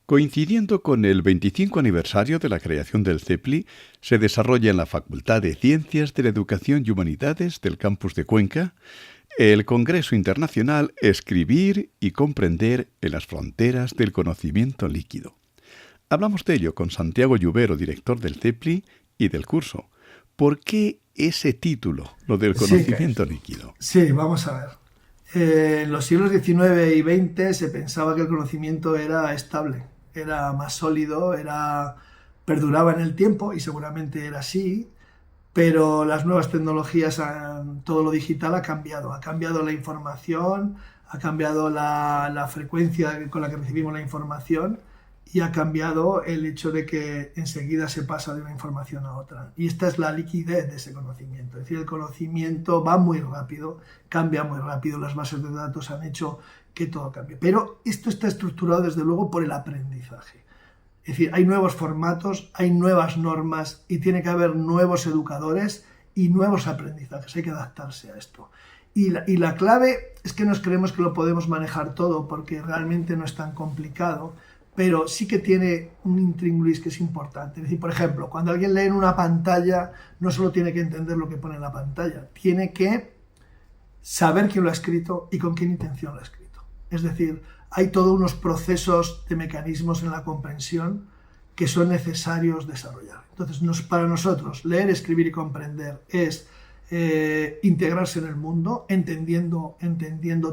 Coincidiendo con el 25 aniversario de la creación del CEPLI, se desarrolla en la Facultad de Ciencias de la Educación y Humanidades del campus de Cuenca el Congreso Internacional Escribir y Comprender en las Fronteras del Conocimiento Líquido. Hablamos de ello con Santiago Lluvero, director del CEPLI y del curso. ¿Por qué ese título, lo del conocimiento líquido? Sí, vamos a ver. En los siglos XIX y XX se pensaba que el conocimiento era estable, era más sólido, perduraba en el tiempo, y seguramente era así, pero las nuevas tecnologías, todo lo digital ha cambiado la información, ha cambiado la frecuencia con la que recibimos la información, y ha cambiado el hecho de que enseguida se pasa de una información a otra. Y esta es la liquidez de ese conocimiento. Es decir, el conocimiento va muy rápido, cambia muy rápido, las bases de datos han hecho que todo cambie. Pero esto está estructurado desde luego por el aprendizaje. Es decir, hay nuevos formatos, hay nuevas normas y tiene que haber nuevos educadores y nuevos aprendizajes. Hay que adaptarse a esto. Y la clave es que nos creemos que lo podemos manejar todo, porque realmente no es tan complicado, pero sí que tiene un intríngulis que es importante. Es decir, por ejemplo, cuando alguien lee en una pantalla, no solo tiene que entender lo que pone en la pantalla, tiene que saber quién lo ha escrito y con qué intención lo ha escrito. Es decir, hay todos unos procesos de mecanismos en la comprensión que son necesarios desarrollar. Entonces, para nosotros, leer, escribir y comprender es integrarse en el mundo, entendiendo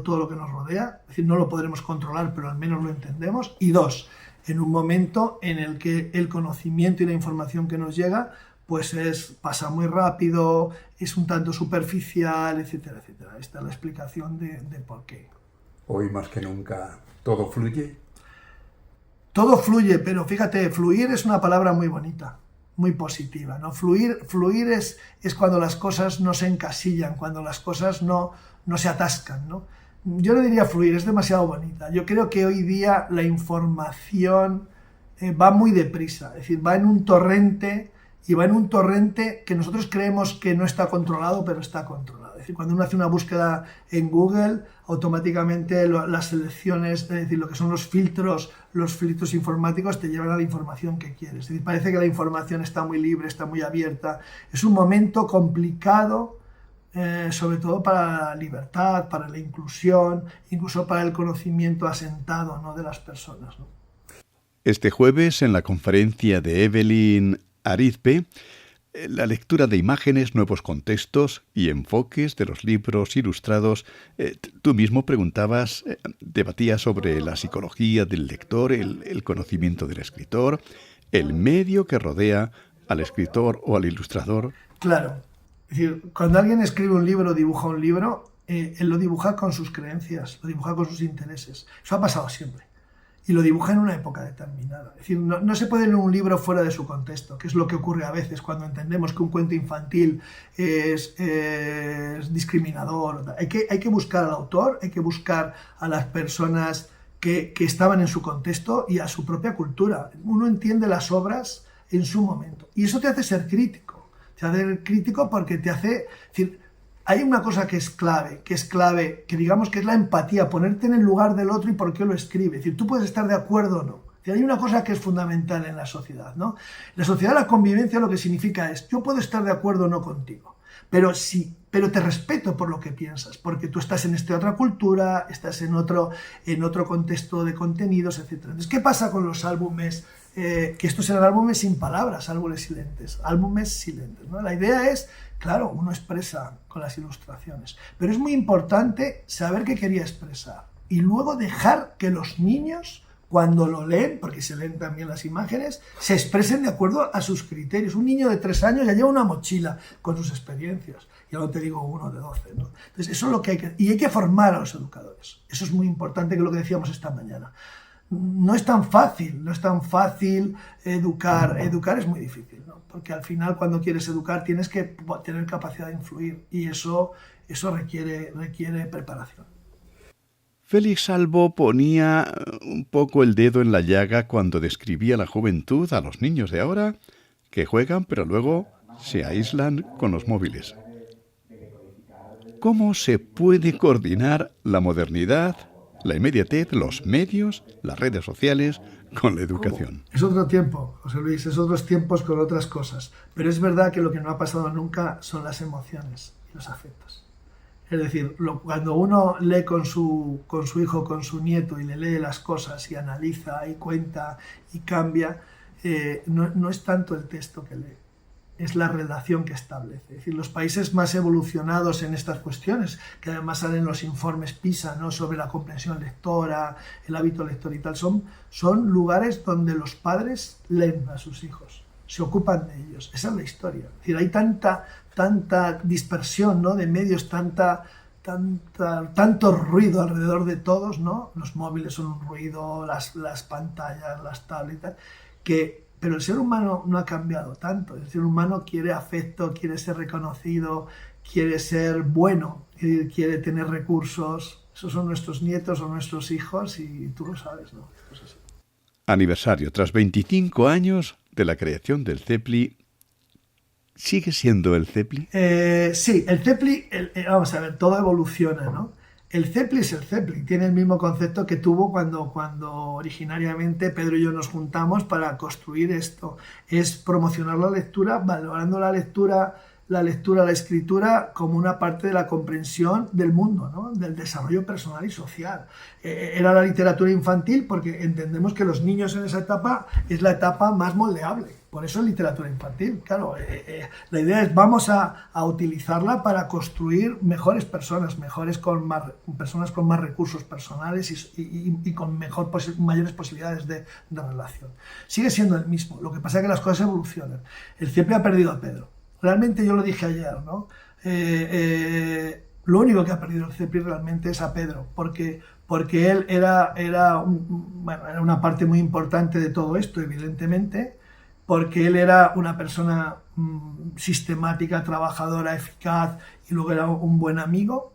todo lo que nos rodea. Es decir, no lo podremos controlar, pero al menos lo entendemos. Y dos, en un momento en el que el conocimiento y la información que nos llega pues pasa muy rápido, es un tanto superficial, etcétera, etcétera. Esta es la explicación de por qué. Hoy más que nunca, ¿todo fluye? Todo fluye, pero fíjate, fluir es una palabra muy bonita, muy positiva, ¿no? Fluir es cuando las cosas no se encasillan, cuando las cosas no se atascan, ¿no? Yo no diría fluir, es demasiado bonita. Yo creo que hoy día la información va muy deprisa, es decir, va en un torrente, y va en un torrente que nosotros creemos que no está controlado, pero está controlado. Es decir, cuando uno hace una búsqueda en Google, automáticamente las selecciones, es decir, lo que son los filtros informáticos te llevan a la información que quieres. Es decir, parece que la información está muy libre, está muy abierta. Es un momento complicado, sobre todo para la libertad, para la inclusión, incluso para el conocimiento asentado, ¿no?, de las personas, ¿no? Este jueves, en la conferencia de Evelyn Arizpe, la lectura de imágenes, nuevos contextos y enfoques de los libros ilustrados. Tú mismo debatías sobre la psicología del lector, el conocimiento del escritor, el medio que rodea al escritor o al ilustrador. Claro, es decir, cuando alguien escribe un libro, dibuja un libro, él lo dibuja con sus creencias, lo dibuja con sus intereses. Eso ha pasado siempre. Y lo dibuja en una época determinada. Es decir, no se puede leer un libro fuera de su contexto, que es lo que ocurre a veces cuando entendemos que un cuento infantil es discriminador. Hay que buscar al autor, hay que buscar a las personas que estaban en su contexto y a su propia cultura. Uno entiende las obras en su momento. Y eso te hace ser crítico. Te hace ser crítico porque te hace... Es decir, hay una cosa que es clave, que digamos que es la empatía, ponerte en el lugar del otro y por qué lo escribe. Es decir, tú puedes estar de acuerdo o no. Es decir, hay una cosa que es fundamental en la sociedad, ¿no? La sociedad, la convivencia, lo que significa es, yo puedo estar de acuerdo o no contigo, pero te respeto por lo que piensas, porque tú estás en esta otra cultura, estás en otro contexto de contenidos, etc. Entonces, ¿qué pasa con los álbumes? Que estos eran álbumes sin palabras, álbumes silentes, ¿no? La idea es, claro, uno expresa con las ilustraciones, pero es muy importante saber qué quería expresar y luego dejar que los niños, cuando lo leen, porque se leen también las imágenes, se expresen de acuerdo a sus criterios. Un niño de 3 años ya lleva una mochila con sus experiencias, ya no te digo uno de 12, ¿no? Entonces eso es lo que hay que formar a los educadores. Eso es muy importante, que es lo que decíamos esta mañana. No es tan fácil educar es muy difícil, ¿no? Porque al final, cuando quieres educar, tienes que tener capacidad de influir, y eso requiere preparación. Félix Salvo ponía un poco el dedo en la llaga cuando describía la juventud, a los niños de ahora, que juegan pero luego se aíslan con los móviles. ¿Cómo se puede coordinar la modernidad la inmediatez, los medios, las redes sociales, con la educación. Es otro tiempo, José Luis, es otros tiempos con otras cosas. Pero es verdad que lo que no ha pasado nunca son las emociones y los afectos. Es decir, cuando uno lee con su hijo, con su nieto, y le lee las cosas y analiza y cuenta y cambia, no es tanto el texto que lee, es la relación que establece. Es decir, los países más evolucionados en estas cuestiones, que además salen los informes PISA, ¿no?, sobre la comprensión lectora, el hábito lector y tal, son lugares donde los padres leen a sus hijos, se ocupan de ellos. Esa es la historia. Es decir, hay tanta dispersión, ¿no?, de medios, tanto ruido alrededor de todos, ¿no? Los móviles son un ruido, las pantallas, las tablets, pero el ser humano no ha cambiado tanto. El ser humano quiere afecto, quiere ser reconocido, quiere ser bueno, quiere tener recursos. Esos son nuestros nietos o nuestros hijos y tú lo sabes, ¿no? Pues así. Aniversario. Tras 25 años de la creación del CEPLI, ¿sigue siendo el CEPLI? Sí, el CEPLI, vamos a ver, todo evoluciona, ¿no? El CEPLI es el CEPLI, tiene el mismo concepto que tuvo cuando originariamente Pedro y yo nos juntamos para construir esto. Es promocionar la lectura, valorando la escritura como una parte de la comprensión del mundo, ¿no?, del desarrollo personal y social. Era la literatura infantil porque entendemos que los niños en esa etapa es la etapa más moldeable. Por eso es literatura infantil. Claro, la idea es vamos a utilizarla para construir mejores personas, personas con más recursos personales y con mayores posibilidades de relación. Sigue siendo el mismo, lo que pasa es que las cosas evolucionan. El CEPLI ha perdido a Pedro. Realmente yo lo dije ayer, ¿no? Lo único que ha perdido el CEPLI realmente es a Pedro, porque él era una parte muy importante de todo esto, evidentemente, porque él era una persona sistemática, trabajadora, eficaz, y luego era un buen amigo.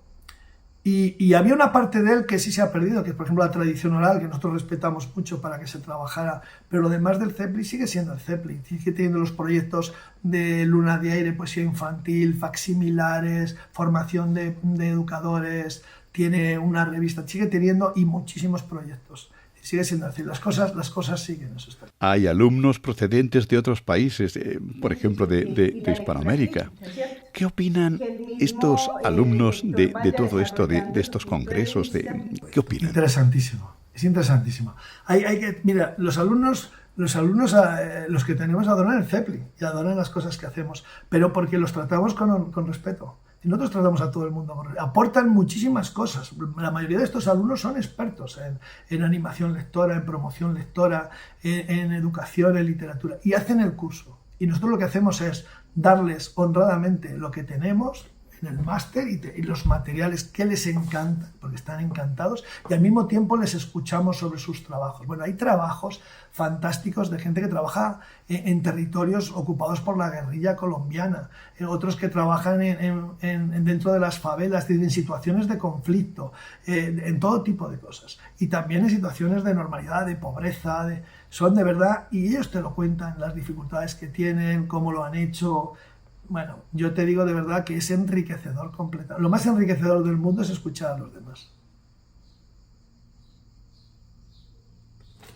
Y había una parte de él que sí se ha perdido, que es, por ejemplo, la tradición oral, que nosotros respetamos mucho para que se trabajara, pero lo demás del CEPLI sigue siendo el CEPLI, sigue teniendo los proyectos de Luna de Aire, poesía infantil, facsimilares, formación de educadores, tiene una revista, sigue teniendo y muchísimos proyectos. Sigue siendo así, las cosas siguen, eso está. Hay alumnos procedentes de otros países, por ejemplo, de Hispanoamérica. ¿Qué opinan estos alumnos de todo esto, de estos congresos? ¿Qué opinan? Interesantísimo, es interesantísimo. Mira, los alumnos, los que tenemos adoran el CEPLI y adoran las cosas que hacemos, pero porque los tratamos con respeto. Y nosotros tratamos a todo el mundo con respeto. Aportan muchísimas cosas. La mayoría de estos alumnos son expertos en animación lectora, en promoción lectora, en educación, en literatura, y hacen el curso. Y nosotros lo que hacemos es darles honradamente lo que tenemos en el máster y los materiales que les encantan, porque están encantados, y al mismo tiempo les escuchamos sobre sus trabajos. Bueno, hay trabajos fantásticos de gente que trabaja en territorios ocupados por la guerrilla colombiana, otros que trabajan dentro de las favelas, en situaciones de conflicto, en todo tipo de cosas. Y también en situaciones de normalidad, de pobreza, son de verdad, y ellos te lo cuentan, las dificultades que tienen, cómo lo han hecho. Bueno, yo te digo de verdad que es enriquecedor completamente. Lo más enriquecedor del mundo es escuchar a los demás.